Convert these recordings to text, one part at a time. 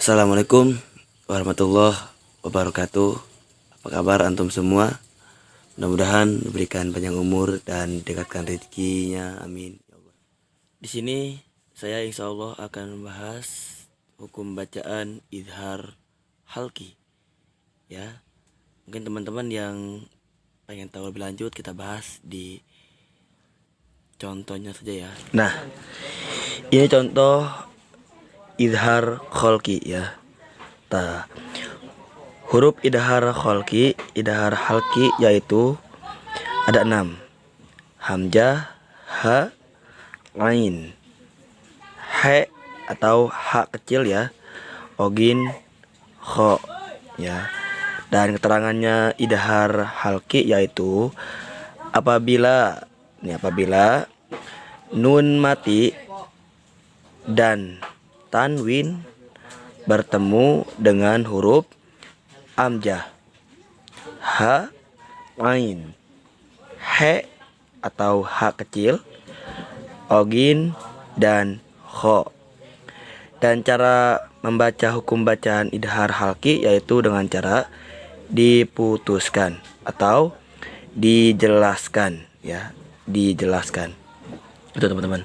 Assalamualaikum warahmatullahi wabarakatuh. Apa kabar antum semua? Mudah-mudahan diberikan panjang umur dan dekatkan rezekinya, amin ya Allah. Di sini saya insya Allah akan membahas hukum bacaan idhar halki. Ya, mungkin teman-teman yang pengen tahu lebih lanjut kita bahas di contohnya saja ya. Nah, ini contoh idhar kholki ya. Huruf idhar halki yaitu ada 6. Hamzah, ha, ain, he atau ha kecil ya, ogin, kho ya. Dan keterangannya idhar halki yaitu apabila nun mati dan tanwin bertemu dengan huruf hamzah, ha, ain, he atau ha kecil, ogin dan kho. Dan cara membaca hukum bacaan idhar halki yaitu dengan cara diputuskan atau dijelaskan ya, dijelaskan. Itu teman-teman.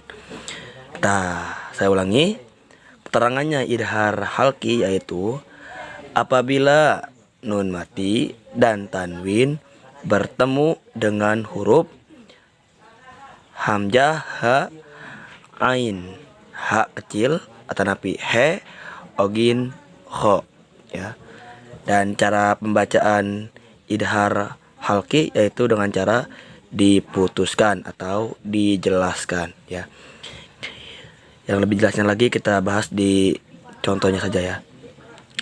Saya ulangi. Keterangannya idhar halki yaitu apabila nun mati dan tanwin bertemu dengan huruf hamzah, ha, ain, ha kecil atau napi, he, ogin, kho ya. Dan cara pembacaan idhar halki yaitu dengan cara diputuskan atau dijelaskan ya. Yang lebih jelasnya lagi kita bahas di contohnya saja ya.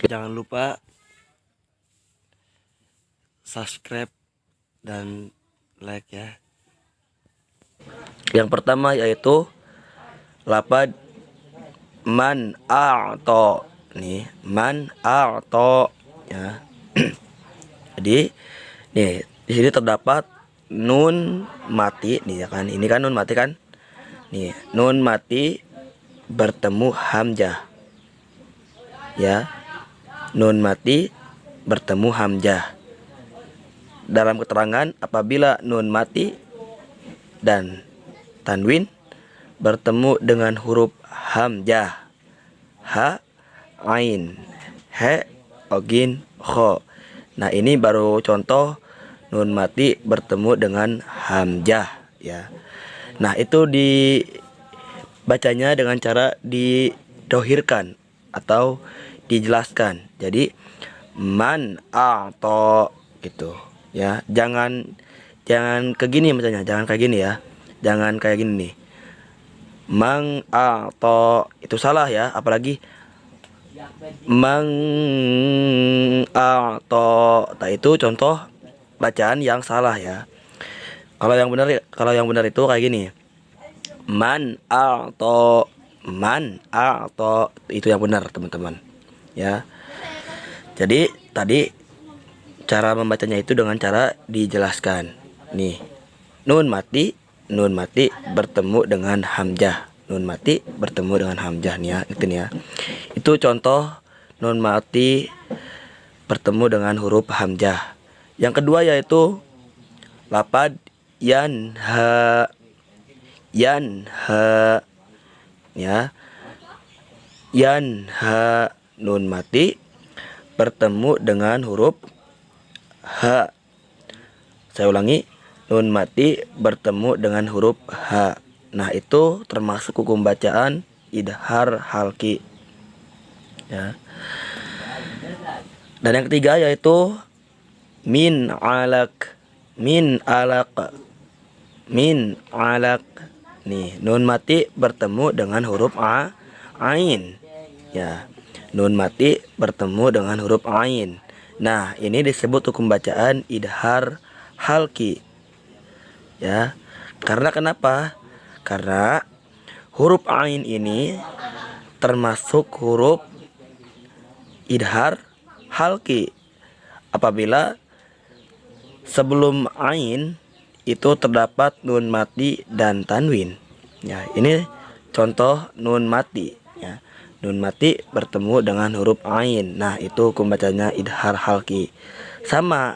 Jangan lupa subscribe dan like ya. Yang pertama yaitu lapad man a'to. Nih, man a'to ya. Jadi nih di sini terdapat nun mati nih ya kan. Ini kan nun mati kan? Nih, nun mati bertemu hamzah. Ya. Nun mati bertemu hamzah. Dalam keterangan apabila nun mati dan tanwin bertemu dengan huruf hamzah, ha, ain, he, ogin, kho. Nah, ini baru contoh nun mati bertemu dengan hamzah ya. Nah, itu dibacanya dengan cara didohirkan atau dijelaskan. Jadi man a'to gitu ya. Jangan kayak gini bacanya, jangan kayak gini ya. Jangan kayak gini nih. Mang a'to itu salah ya, apalagi mang a'to. Nah, itu contoh bacaan yang salah ya. Kalau yang benar itu kayak gini. Man a'to, itu yang benar, teman-teman. Ya. Jadi tadi cara membacanya itu dengan cara dijelaskan. Nih. Nun mati bertemu dengan hamzah. Nun mati bertemu dengan hamzah nih ya, itu nih ya. Itu contoh nun mati bertemu dengan huruf hamzah. Yang kedua yaitu lapad yanha ya. Yanha nun mati bertemu dengan huruf ha. Saya ulangi, nun mati bertemu dengan huruf ha. Nah, itu termasuk hukum bacaan idhar halki ya. Dan yang ketiga yaitu min alaq. Nih, nun mati bertemu dengan huruf ain ya. Nun mati bertemu dengan huruf ain. Nah, ini disebut hukum bacaan idhar halki ya. Karena kenapa? Karena huruf ain ini termasuk huruf idhar halki apabila sebelum ain itu terdapat nun mati dan tanwin ya. Ini contoh nun mati ya. nun mati bertemu dengan huruf ain. Nah, itu hukum bacanya idhar halki. Sama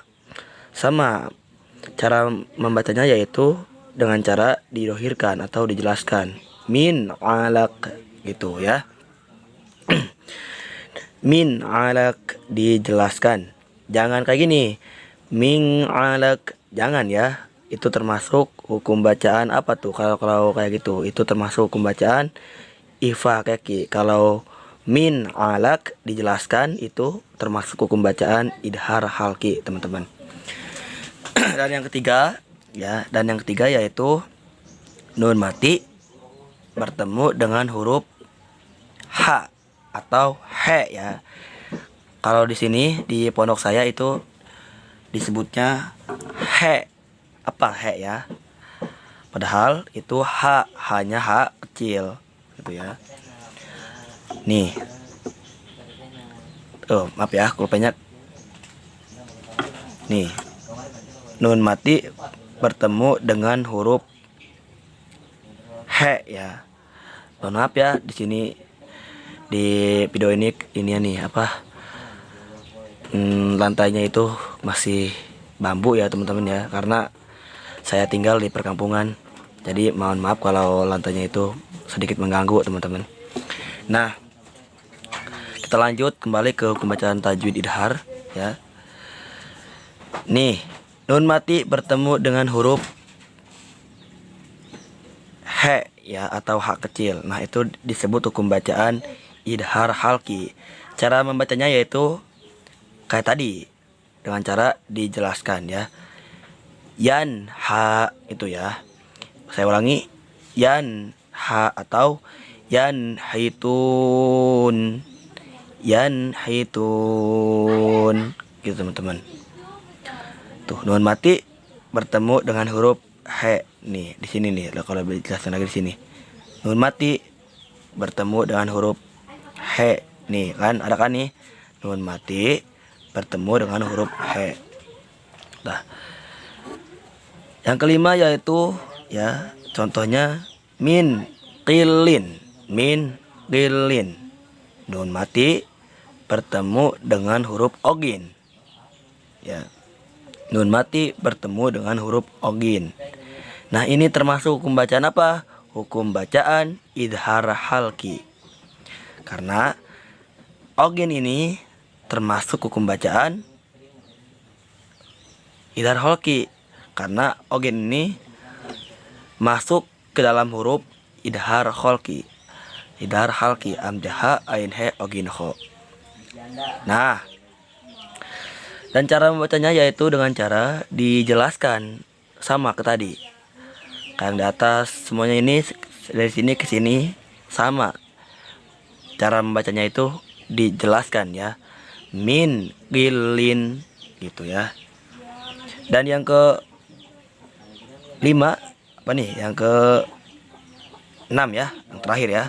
cara membacanya yaitu dengan cara didohirkan atau dijelaskan. Min alaq gitu ya. Min alaq dijelaskan. Jangan kayak gini. Min alaq, jangan ya. Itu termasuk hukum bacaan apa tuh? Kalau kayak gitu, itu termasuk hukum bacaan ifa kaki. Kalau min alaq dijelaskan, itu termasuk hukum bacaan idhar halki, teman-teman. Dan yang ketiga yaitu nun mati bertemu dengan huruf h atau he ya. Kalau di sini di pondok saya itu disebutnya he. Apa he ya? Padahal itu hanya h kecil gitu ya. Nih. Oh, maaf ya, pulpennya. Nih. Nun mati bertemu dengan huruf he ya. Mohon maaf ya, di sini di video ini nih apa? Lantainya itu masih bambu ya, teman-teman ya, karena saya tinggal di perkampungan. Jadi mohon maaf kalau lantainya itu sedikit mengganggu, teman-teman. Nah, kita lanjut kembali ke hukum bacaan tajwid idhar ya. Nih, nun mati bertemu dengan huruf he ya atau h kecil. Nah, itu disebut hukum bacaan idhar halki. Cara membacanya yaitu kayak tadi, dengan cara dijelaskan ya. Yan ha itu ya. Saya ulangi, yan ha atau yan hitun. Yan hitun gitu, teman-teman. Tuh, nun mati bertemu dengan huruf he. Nih, di sini nih. Kalau dijelaskan lagi di sini. Nun mati bertemu dengan huruf he. Nih, kan ada kan nih. Nun mati bertemu dengan huruf he. Nah, yang kelima yaitu ya, contohnya min qilin. Min qilin. Nun mati bertemu dengan huruf ogin. Ya. Nun mati bertemu dengan huruf ogin. Nah, ini termasuk hukum bacaan apa? Hukum bacaan idhar halki. Karena ogin ini termasuk hukum bacaan idhar halki. Karena ogin ini masuk ke dalam huruf idhar halki. Idhar halki amjaha ain he ogin ho. Nah, dan cara membacanya yaitu dengan cara dijelaskan sama ke tadi. Kayak di atas semuanya ini dari sini ke sini sama. Cara membacanya itu dijelaskan ya. Min qilin gitu ya. Dan yang ke 5 apa nih? Yang ke 6 ya, yang terakhir ya.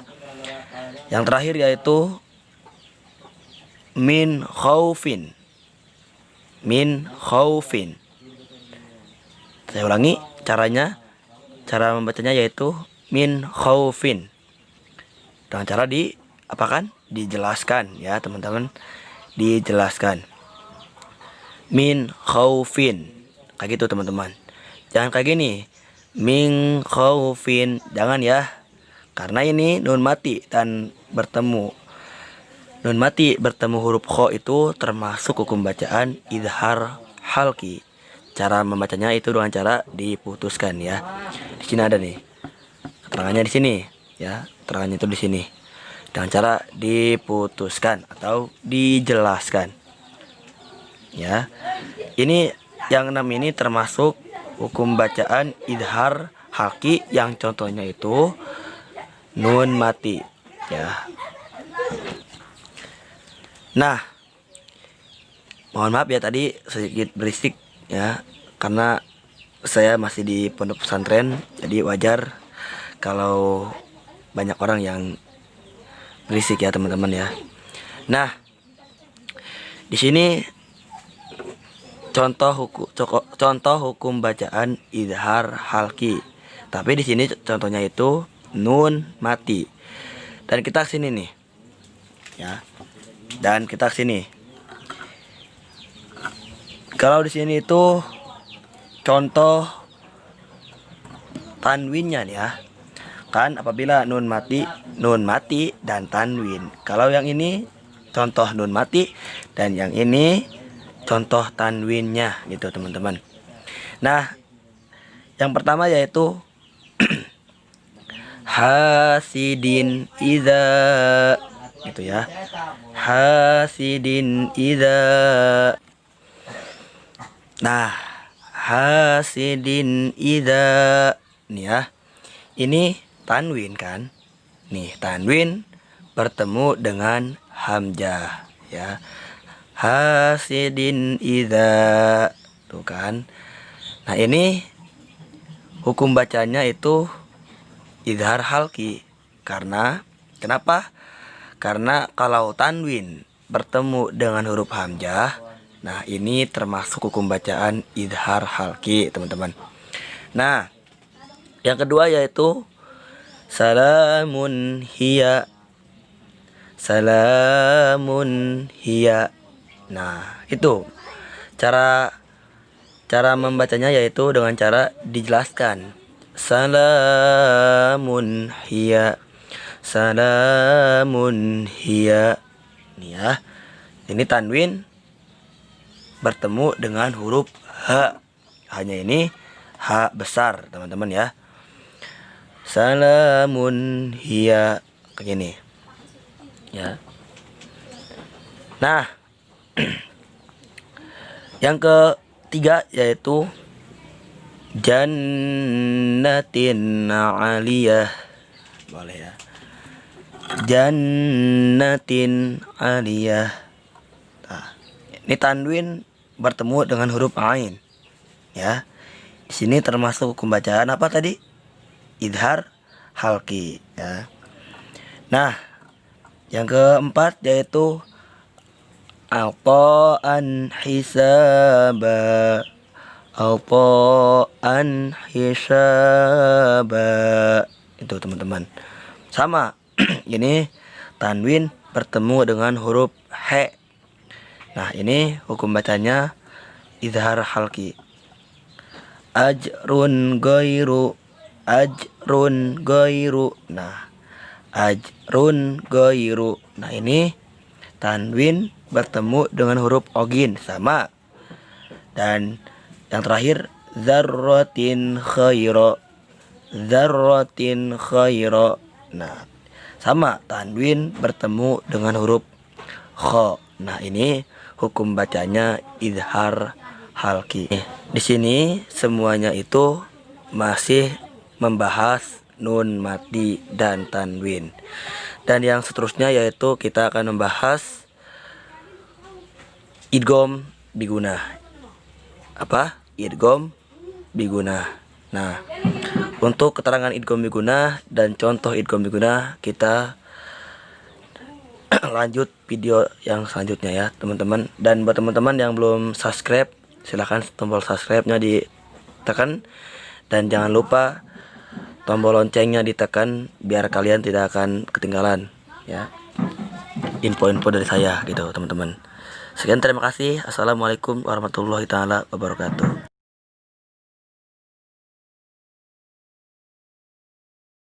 Yang terakhir yaitu min khaufin. Min khaufin. Saya ulangi caranya. Cara membacanya yaitu min khaufin. Dengan cara diapakan? Dijelaskan ya, teman-teman. Dijelaskan. Min khaufin. Kayak gitu, teman-teman. Jangan kayak gini. Min khaufin. Jangan ya. Karena ini nun mati dan bertemu. Nun mati bertemu huruf kho itu termasuk hukum bacaan idhar halki. Cara membacanya itu dengan cara diputuskan ya. Di sini ada nih. Keterangannya di sini ya. Keterangannya itu di sini. Dengan cara diputuskan atau dijelaskan. Ya. Ini yang 6 ini termasuk hukum bacaan idhar halki yang contohnya itu nun mati ya. Nah, mohon maaf ya tadi sedikit berisik ya, karena saya masih di pondok pesantren, jadi wajar kalau banyak orang yang berisik ya, teman-teman ya. Nah, di sini contoh hukum bacaan idhar halki. Tapi di sini contohnya itu nun mati. Dan kita sini nih. ya. Dan kita ke sini. Kalau di sini itu contoh tanwinnya nih ya. Kan apabila nun mati dan tanwin. Kalau yang ini contoh nun mati dan yang ini contoh tanwinnya gitu teman-teman. Nah, yang pertama yaitu hasidin idza, gitu ya. Hasidin idza. Nah, hasidin idza nih ya. Ini tanwin kan? Nih, tanwin bertemu dengan hamzah ya. Hasidin idza. Tuh kan. Nah, ini hukum bacanya itu idhar halki. Kenapa? Karena kalau tanwin bertemu dengan huruf hamzah, nah ini termasuk hukum bacaan idhar halki, teman-teman. Nah, yang kedua yaitu salamun hiya. Salamun hiya. Nah, itu cara membacanya yaitu dengan cara dijelaskan. Salamun hiya. Salamun hiya. Nih ya. Ini tanwin bertemu dengan huruf H. Hanya ini H besar, teman-teman ya. Salamun hiya. Kayak gini. Ya. Nah, yang ketiga yaitu jannatin aliyah. Boleh ya. Jannatin aliyah. Nah, ini tanwin bertemu dengan huruf ain. Ya. Di sini termasuk hukum bacaan apa tadi? Idhar halki ya. Nah, yang keempat yaitu alqaan hisaba. Alqaan hisaba. Itu teman-teman. Sama. Ini tanwin bertemu dengan huruf he. Nah, ini hukum bacanya idhar halki. Ajrun ghairu. Ajrun ghairu. Nah, ajrun ghairu. Nah, ini tanwin bertemu dengan huruf ogin sama. Dan yang terakhir dzarratin khaira. Dzarratin khaira. Nah, sama tanwin bertemu dengan huruf kha. Nah, ini hukum bacanya idhar halki. Di sini semuanya itu masih membahas nun mati dan tanwin. Dan yang seterusnya yaitu kita akan membahas idgham bigunah. Apa? Idgham bigunah. Nah, untuk keterangan idgham bigunah dan contoh idgham bigunah kita lanjut video yang selanjutnya ya, teman-teman. Dan buat teman-teman yang belum subscribe, silahkan tombol subscribe-nya ditekan dan jangan lupa tombol loncengnya ditekan biar kalian tidak akan ketinggalan ya info-info dari saya gitu, teman-teman. Sekian, terima kasih. Assalamualaikum warahmatullahi taala wabarakatuh.